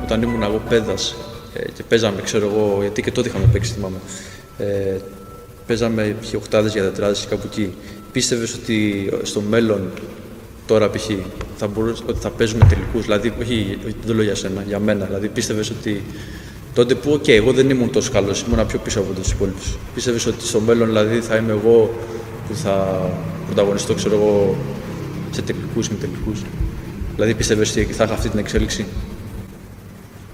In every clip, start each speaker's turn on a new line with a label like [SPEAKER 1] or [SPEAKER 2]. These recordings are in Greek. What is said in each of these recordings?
[SPEAKER 1] όταν ήμουν εγώ παιδας και παίζαμε, ξέρω εγώ, γιατί και τότε είχαμε παίξει, θυμάμαι. Παίζαμε οχτάδες για τετράδες και κάπου εκεί. Πίστευες ότι στο μέλλον, τώρα π.χ. ότι θα παίζουμε τελικούς, δηλαδή, όχι, δεν το λέω για σένα, για μένα, δηλαδή πίστευες ότι τότε που, εγώ δεν ήμουν τόσο καλός, ήμουν πιο πίσω από τους υπόλοιπους. Πίστευες ότι στο μέλλον, δηλαδή, θα είμαι εγώ που θα πρωταγωνιστώ, ξέρω εγώ, σε τελικούς, με τελικούς. Δηλαδή, πίστευες ότι θα είχα αυτή την εξέλιξη?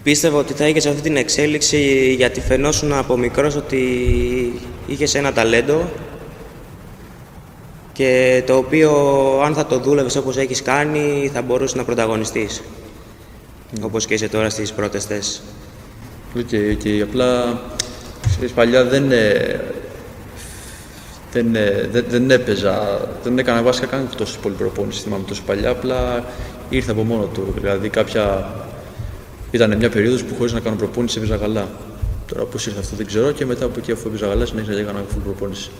[SPEAKER 2] Πίστευα ότι θα είχες αυτή την εξέλιξη γιατί φαινόσουν από μικρός ότι είχες ένα ταλέντο και το οποίο, αν θα το δούλευες όπως έχεις κάνει, θα μπορούσες να πρωταγωνιστείς. Όπως και είσαι τώρα στις πρώτες θέσεις.
[SPEAKER 1] Okay. Απλά, ξέρεις, παλιά δεν έπαιζα, δεν έκανα βασικά καν τόσο πολύ προπόνηση, θυμάμαι τόσο παλιά, απλά ήρθε από μόνο του. Δηλαδή, ήταν μια περίοδος που χωρίς να κάνω προπόνηση έπαιζα καλά. Τώρα πώς ήρθε αυτό δεν ξέρω και μετά από εκεί, αφού έπαιζα καλά, συνέχισα και έκανα full προπόνηση.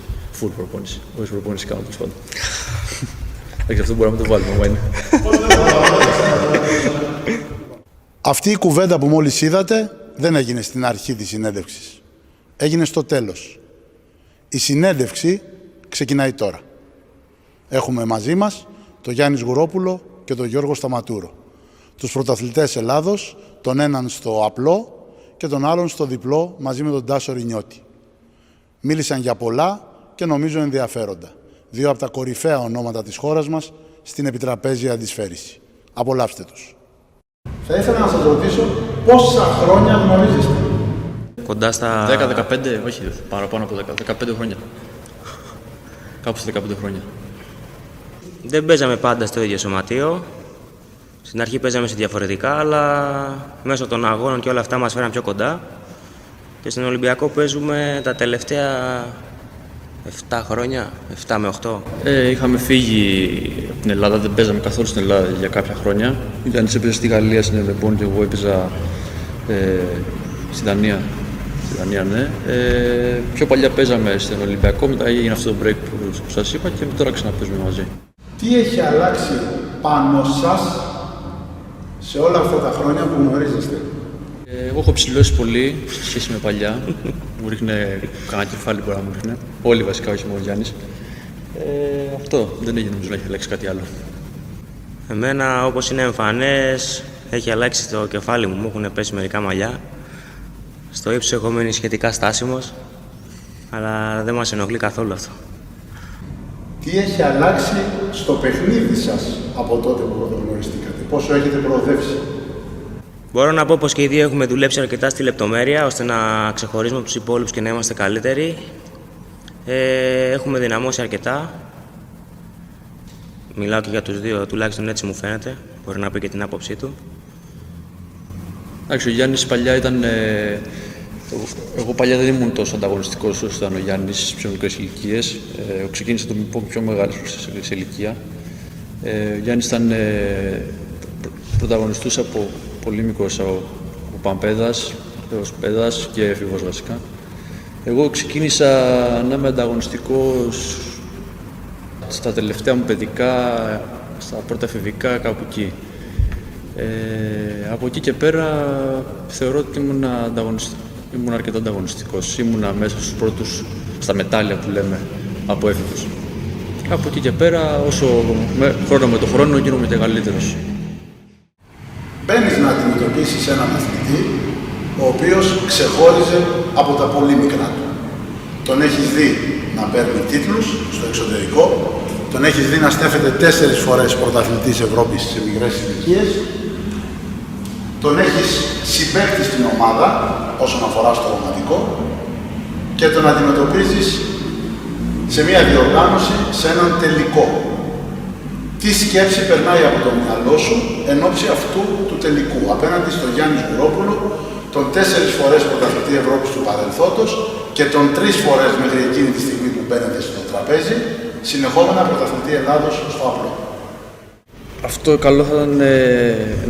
[SPEAKER 1] Full προπόνηση. Χωρίς προπόνηση κάνω τέλος πάντων. Εντάξει, αυτό μπορούμε να το βάλουμε, μα είναι.
[SPEAKER 3] Αυτή η κουβέντα που μόλις είδατε δεν έγινε στην αρχή της συνέντευξης. Έγινε στο τέλος. Η συνέντευξη ξεκινάει τώρα. Έχουμε μαζί μας τον Γιάννη Σγουρόπουλο και τον Γιώργο Σταματούρο. Τους πρωταθλητές Ελλάδος, τον έναν στο απλό και τον άλλον στο διπλό μαζί με τον Τάσο Ρινιώτη. Μίλησαν για πολλά και νομίζω ενδιαφέροντα. Δύο από τα κορυφαία ονόματα της χώρας μας στην επιτραπέζια αντισφαίριση. Απολαύστε τους. Θα ήθελα να σας ρωτήσω πόσα χρόνια γνωρίζεστε?
[SPEAKER 2] Κοντά στα
[SPEAKER 1] 10-15, όχι παραπάνω από 15 χρόνια. Κάπου στα 15 χρόνια.
[SPEAKER 2] Δεν παίζαμε πάντα στο ίδιο σωματείο. Στην αρχή παίζαμε σε διαφορετικά, αλλά μέσω των αγώνων και όλα αυτά μας φέραν πιο κοντά. Και στον Ολυμπιακό παίζουμε τα τελευταία 7 χρόνια, 7 με 8.
[SPEAKER 1] Είχαμε φύγει από την Ελλάδα, δεν παίζαμε καθόλου στην Ελλάδα για κάποια χρόνια. Ο Γιάννης έπαιζε στη Γαλλία, στην Ευρωπαϊκή και εγώ έπαιζα στη Δανία. Στη Δανία, ναι. Πιο παλιά παίζαμε στον Ολυμπιακό, μετά έγινε αυτό το break που σας είπα και τώρα ξαναπαίζουμε μαζί.
[SPEAKER 3] Τι έχει αλλάξει πάνω σας σε όλα αυτά τα χρόνια που γνωρίζεστε?
[SPEAKER 1] Εγώ έχω ψηλώσει πολύ σε σχέση με παλιά. Μου ρίχνε κανένα κεφάλι, μπορεί να μου ρίχνε. Όλοι βασικά, όχι μόνο ο Γιάννης. Αυτό δεν έγινε νομίζω να έχει αλλάξει κάτι άλλο.
[SPEAKER 2] Εμένα, όπως είναι εμφανές, έχει αλλάξει το κεφάλι μου. Μου έχουν πέσει μερικά μαλλιά. Στο ύψος έχω μείνει σχετικά στάσιμος, αλλά δεν μας ενοχλεί καθόλου αυτό.
[SPEAKER 3] Τι έχει αλλάξει στο παιχνίδι σας από τότε που γνωριστήκατε? Πόσο έχετε προοδεύσει?
[SPEAKER 2] Μπορώ να πω πως και οι δύο έχουμε δουλέψει αρκετά στη λεπτομέρεια, ώστε να ξεχωρίζουμε από τους υπόλοιπους και να είμαστε καλύτεροι. Έχουμε δυναμώσει αρκετά. Μιλάω και για τους δύο, τουλάχιστον έτσι μου φαίνεται. Μπορεί να πει και την άποψή του.
[SPEAKER 1] Εντάξει, ο Γιάννης παλιά ήταν... Εγώ παλιά δεν ήμουν τόσο ανταγωνιστικός όσο ήταν ο Γιάννης στις πιο μικρές ηλικίες. Ξεκίνησα το πιο μεγάλο σε ηλικία. Ο Γιάννης ήταν πρωταγωνιστούσε από πολύ μικρός, από Παμπέδας, έως Πέδας και έφηβος βασικά. Εγώ ξεκίνησα να είμαι ανταγωνιστικός στα τελευταία μου παιδικά, στα πρώτα εφηβικά, κάπου εκεί. Από εκεί και πέρα θεωρώ ότι ήμουν αρκετά ανταγωνιστικός. Ήμουνα μέσα στους πρώτους, στα μετάλλια που λέμε, από έφηβος. Από εκεί και πέρα, χρόνο με το χρόνο, γίνομαι και καλύτερος.
[SPEAKER 3] Μπαίνεις να αντιμετωπίσεις έναν αθλητή, ο οποίος ξεχώριζε από τα πολύ μικρά του. Τον έχεις δει να παίρνει τίτλους στο εξωτερικό, τον έχεις δει να στέφεται 4 φορές πρωταθλητής Ευρώπης σε μικρές ηλικίες, τον έχεις συμπαίκτη στην ομάδα όσον αφορά στο ρομαντικό και τον αντιμετωπίζεις σε μια διοργάνωση, σε έναν τελικό. Τι σκέψη περνάει από το μυαλό σου εν ώψη αυτού του τελικού απέναντι στον Γιάννη Σγουρόπουλο, τον 4 φορές πρωταθλητή Ευρώπης του παρελθόντος και τον 3 φορές μέχρι εκείνη τη στιγμή που μπαίνετε στο τραπέζι, συνεχόμενα πρωταθλητή Ελλάδος στο απλό? Αυτό
[SPEAKER 1] καλό θα ήταν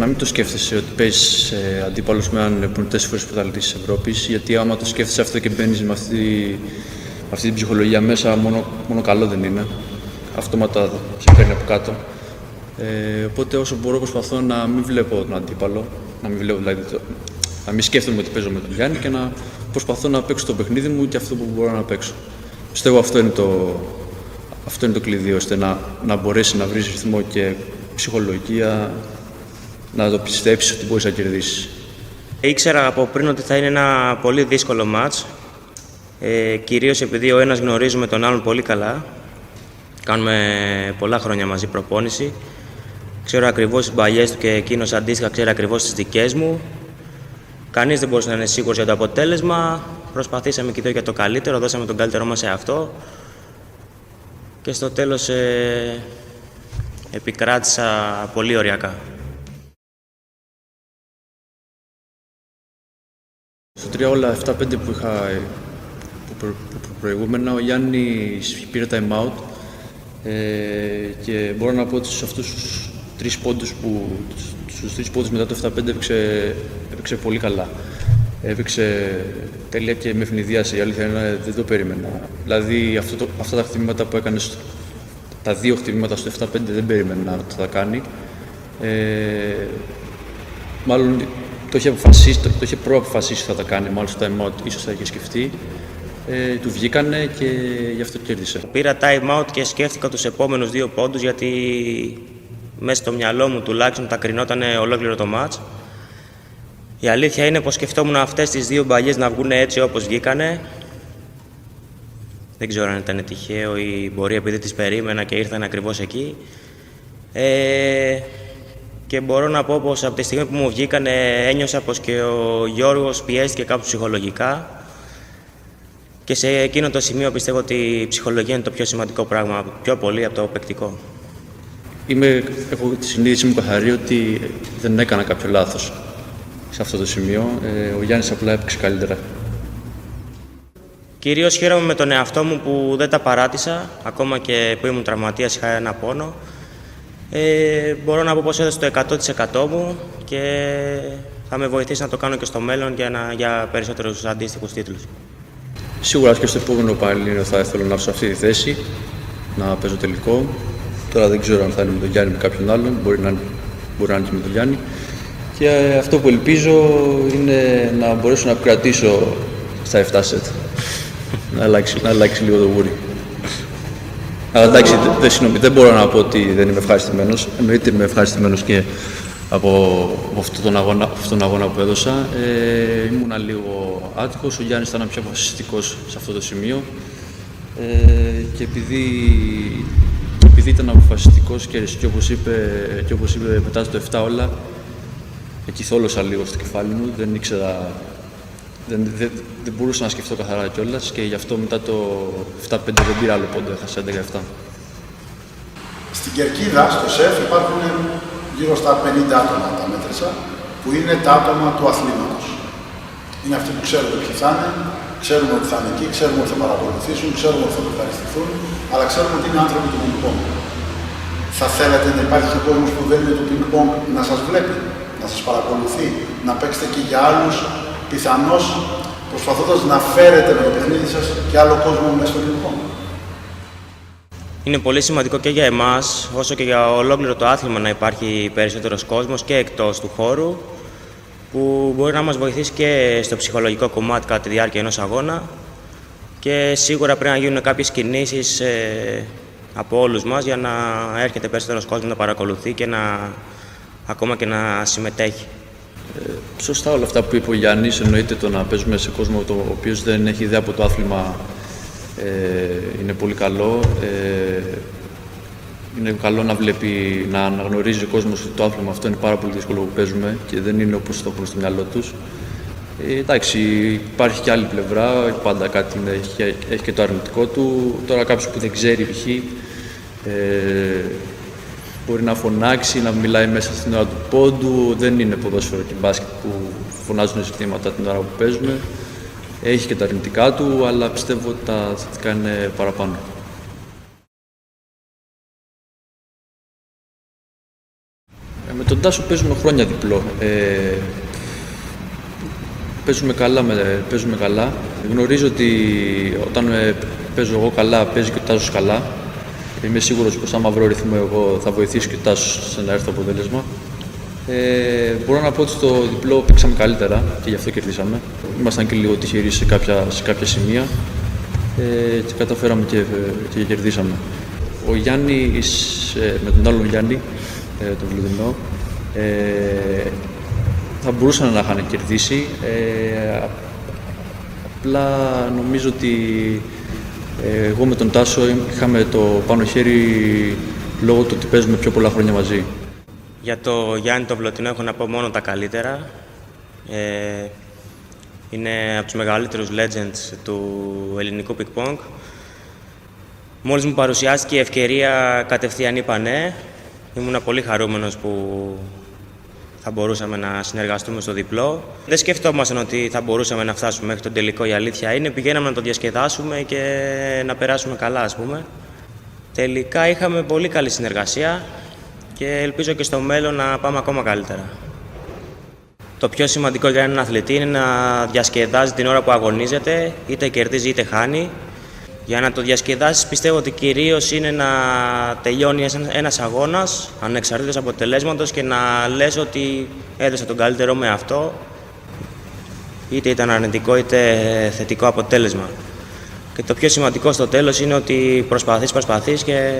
[SPEAKER 1] να μην το σκέφτεσαι ότι παίζεις αντίπαλος με έναν που είναι 4 φορές πρωταθλητής της Ευρώπης, γιατί άμα το σκέφτεσαι αυτό και μπαίνεις με αυτή την ψυχολογία μέσα, μόνο καλό δεν είναι. Αυτόματα σε παίρνει από κάτω. Οπότε όσο μπορώ προσπαθώ να μην βλέπω τον αντίπαλο, να μην βλέπω, δηλαδή, να μην σκέφτομαι ότι παίζω με τον Γιάννη και να προσπαθώ να παίξω το παιχνίδι μου και αυτό που μπορώ να παίξω. Πιστεύω αυτό είναι το κλειδί, ώστε να μπορέσει να βρεις ρυθμό και ψυχολογία, να το πιστέψεις ότι μπορείς να κερδίσεις.
[SPEAKER 2] Ήξερα από πριν ότι θα είναι ένα πολύ δύσκολο μάτς, κυρίως επειδή ο ένας γνωρίζουμε τον άλλον πολύ καλά. Κάνουμε πολλά χρόνια μαζί προπόνηση. Ξέρω ακριβώς τις μπαλιές του και εκείνος αντίστοιχα ξέρει ακριβώς τις δικές μου. Κανείς δεν μπορούσε να είναι σίγουρος για το αποτέλεσμα. Προσπαθήσαμε και δύο για το καλύτερο, δώσαμε τον καλύτερό μας σε αυτό. Και στο τέλος επικράτησα πολύ ωριακά.
[SPEAKER 1] Στο 3 όλα 7-5 που είχα προηγούμενα, ο Γιάννης πήρε time out και μπορώ να πω ότι σε αυτούς τους 3 πόντους μετά το 7-5 έπαιξε πολύ καλά. Έπαιξε τέλεια και με ευνηδίασε, η αλήθεια είναι δεν το περίμενα. Δηλαδή αυτά τα χτυπήματα που έκανε, τα 2 χτυπήματα στο 7-5 δεν περίμενα να τα κάνει. Μάλλον το είχε προαποφασίσει ότι θα τα κάνει, μάλλον στο time out ίσως θα είχε σκεφτεί. Του βγήκανε και γι' αυτό κέρδισε.
[SPEAKER 2] Πήρα time out και σκέφτηκα τους επόμενους 2 πόντους, γιατί μέσα στο μυαλό μου τουλάχιστον τα κρινόταν ολόκληρο το μάτς. Η αλήθεια είναι πως σκεφτόμουν αυτές τις 2 μπαλιές να βγουν έτσι όπως βγήκανε. Δεν ξέρω αν ήταν τυχαίο ή μπορεί επειδή τις περίμενα και ήρθαν ακριβώς εκεί. Και μπορώ να πω πως από τη στιγμή που μου βγήκανε ένιωσα πως και ο Γιώργος πιέστηκε κάπου ψυχολογικά. Και σε εκείνο το σημείο πιστεύω ότι η ψυχολογία είναι το πιο σημαντικό πράγμα, πιο πολύ από το παικτικό.
[SPEAKER 1] Έχω τη συνείδησή μου καθαρή ότι δεν έκανα κάποιο λάθος σε αυτό το σημείο. Ο Γιάννης απλά έπαιξε καλύτερα.
[SPEAKER 2] Κυρίως χαίρομαι με τον εαυτό μου που δεν τα παράτησα, ακόμα και που ήμουν τραυματίας, είχα ένα πόνο. Μπορώ να πω πως έδωσα το 100% μου και θα με βοηθήσει να το κάνω και στο μέλλον για περισσότερους αντίστοιχους τίτλους.
[SPEAKER 1] Σίγουρα και στο επόμενο Πανελλήνιο θα ήθελα να έρθω σε αυτή τη θέση, να παίζω τελικό. Τώρα δεν ξέρω αν θα είναι με τον Γιάννη ή με κάποιον άλλον, μπορεί να είναι και με τον Γιάννη. Και αυτό που ελπίζω είναι να μπορέσω να κρατήσω στα 7 σετ. να αλλάξει λίγο το γούρι. Αλλά εντάξει, δεν μπορώ να πω ότι δεν είμαι ευχαριστημένος. Εννοείται είμαι ευχαριστημένος και από αυτόν τον αγώνα που έδωσα. Ήμουνα λίγο άτυχος, ο Γιάννης ήταν πιο αποφασιστικός σε αυτό το σημείο και επειδή ήταν αποφασιστικός και όπως είπε μετά στο 7 όλα, εκεί θόλωσα λίγο στο κεφάλι μου, δεν ήξερα, δεν μπορούσα να σκεφτώ καθαρά κιόλας και γι' αυτό μετά το 7-5 δεν πήρα άλλο πόντο, έχασα 11-7.
[SPEAKER 3] Στην κερκίδα, στο ΣΕΦ, υπάρχουν γύρω στα 50 άτομα, τα μέτρησα, που είναι τα άτομα του αθλήματος. Είναι αυτοί που ξέρουν ποιοι θα είναι, ξέρουμε ότι θα είναι εκεί, ξέρουμε ότι θα παρακολουθήσουν, ξέρουμε ότι θα ευχαριστηθούν, αλλά ξέρουμε ότι είναι άνθρωποι του πινκ-πονγκ. Θα θέλετε να υπάρχει και κόσμος που δεν είναι του πινκ-πονγκ να σας βλέπει, να σας παρακολουθεί, να παίξετε και για άλλους, πιθανώς προσπαθώντας να φέρετε με το παιχνίδι σας και άλλο κόσμο μέσα στο πινκ-πονγκ.
[SPEAKER 2] Είναι πολύ σημαντικό και για εμάς, όσο και για ολόκληρο το άθλημα, να υπάρχει περισσότερος κόσμος και εκτός του χώρου, που μπορεί να μας βοηθήσει και στο ψυχολογικό κομμάτι κατά τη διάρκεια ενός αγώνα και σίγουρα πρέπει να γίνουν κάποιες κινήσεις από όλους μας για να έρχεται περισσότερος κόσμος να παρακολουθεί και ακόμα και να συμμετέχει.
[SPEAKER 1] Σωστά όλα αυτά που είπε ο Γιάννης, εννοείται το να παίζουμε σε κόσμο ο οποίος δεν έχει ιδέα από το άθλημα είναι πολύ καλό. Είναι καλό να βλέπει, να αναγνωρίζει ο κόσμος ότι το άθλημα αυτό είναι πάρα πολύ δύσκολο που παίζουμε και δεν είναι όπως το έχουν στο μυαλό τους. Εντάξει, υπάρχει και άλλη πλευρά, πάντα κάτι έχει και το αρνητικό του. Τώρα κάποιος που δεν ξέρει π.χ. Μπορεί να φωνάξει, να μιλάει μέσα στην ώρα του πόντου. Δεν είναι ποδόσφαιρο και μπάσκετ που φωνάζουν ζητήματα την ώρα που παίζουμε. Έχει και τα αρνητικά του, αλλά πιστεύω ότι τα θετικά είναι παραπάνω. Με τον Τάσο παίζουμε χρόνια διπλό. Παίζουμε καλά. Γνωρίζω ότι όταν παίζω εγώ καλά, παίζει και ο Τάσος καλά. Είμαι σίγουρος πως άμα βρω ρυθμό εγώ θα βοηθήσει και ο Τάσος σε να έρθει το αποτέλεσμα. Μπορώ να πω ότι στο διπλό παίξαμε καλύτερα και γι' αυτό κερδίσαμε. Ήμασταν και λίγο τυχεροί σε κάποια σημεία και καταφέραμε και κερδίσαμε. Ο Γιάννης με τον άλλον Γιάννη, τον Βλουδινό, θα μπορούσαν να είχαν κερδίσει. Απλά νομίζω ότι εγώ με τον Τάσο είχαμε το πάνω χέρι λόγω του ότι παίζουμε πιο πολλά χρόνια μαζί.
[SPEAKER 2] Για το Γιάννη τον Βλωτινό έχω να πω μόνο τα καλύτερα. Είναι από τους μεγαλύτερους legends του ελληνικού πικ-πονγκ. Μόλις μου παρουσιάστηκε η ευκαιρία, κατευθείαν είπα ναι. Ήμουνα πολύ χαρούμενος που θα μπορούσαμε να συνεργαστούμε στο διπλό. Δεν σκεφτόμασταν ότι θα μπορούσαμε να φτάσουμε μέχρι τον τελικό, η αλήθεια είναι. Πηγαίναμε να το διασκεδάσουμε και να περάσουμε καλά, ας πούμε. Τελικά είχαμε πολύ καλή συνεργασία και ελπίζω και στο μέλλον να πάμε ακόμα καλύτερα. Το πιο σημαντικό για έναν αθλητή είναι να διασκεδάζει την ώρα που αγωνίζεται, είτε κερδίζει είτε χάνει. Για να το διασκεδάσεις πιστεύω ότι κυρίως είναι να τελειώνει ένας αγώνας ανεξαρτήτως αποτελέσματος και να λες ότι έδωσα τον καλύτερό με αυτό, είτε ήταν αρνητικό είτε θετικό αποτέλεσμα. Και το πιο σημαντικό στο τέλος είναι ότι προσπαθείς και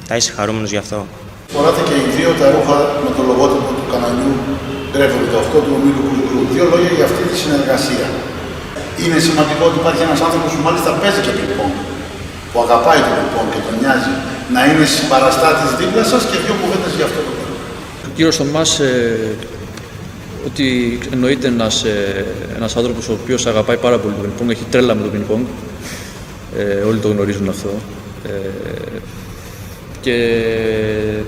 [SPEAKER 2] θα είσαι χαρούμενος γι' αυτό.
[SPEAKER 3] Φοράτε και οι δύο τα ρούχα με το λογότυπο του καναλιού Rev78 του ομίλου Κουζουκρού. Δύο λόγια για αυτή τη συνεργασία. Είναι σημαντικό ότι υπάρχει ένας άνθρωπος που μάλιστα παίζει και πινκ-πονγκ, που αγαπάει το πινκ-πονγκ και τον νοιάζει, να είναι συμπαραστάτης δίπλα σας και δύο κουβέντες για αυτό το θέμα.
[SPEAKER 1] Ο κύριος Θωμάς, ότι εννοείται ένας άνθρωπος ο οποίος αγαπάει πάρα πολύ το πινκ-πονγκ, έχει τρέλα με το πινκ-πονγκ, όλοι το γνωρίζουν αυτό. Και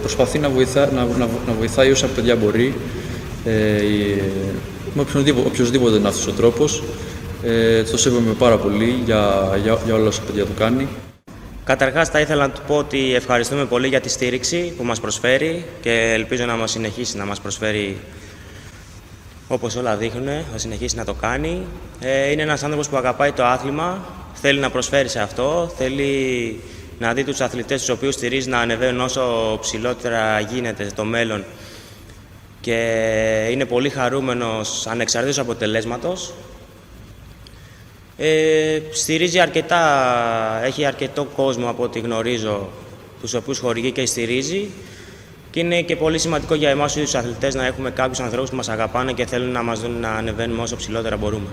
[SPEAKER 1] προσπαθεί να βοηθάει όσα παιδιά μπορεί, με οποιοδήποτε είναι αυτός ο τρόπος. Το σέβομαι πάρα πολύ για όλα όσα παιδιά του κάνει.
[SPEAKER 2] Καταρχάς θα ήθελα να του πω ότι ευχαριστούμε πολύ για τη στήριξη που μας προσφέρει και ελπίζω να μας συνεχίσει να μας προσφέρει όπως όλα δείχνουν, θα συνεχίσει να το κάνει. Είναι ένας άνθρωπος που αγαπάει το άθλημα, θέλει να προσφέρει σε αυτό, θέλει να δει τους αθλητές τους οποίους στηρίζει να ανεβαίνουν όσο ψηλότερα γίνεται στο μέλλον και είναι πολύ χαρούμενος ανεξαρτήτως αποτελέσματος. Στηρίζει αρκετά, έχει αρκετό κόσμο από ό,τι γνωρίζω, τους οποίους χορηγεί και στηρίζει και είναι και πολύ σημαντικό για εμάς τους αθλητές να έχουμε κάποιους ανθρώπους που μας αγαπάνε και θέλουν να μας δουν να ανεβαίνουμε όσο ψηλότερα μπορούμε.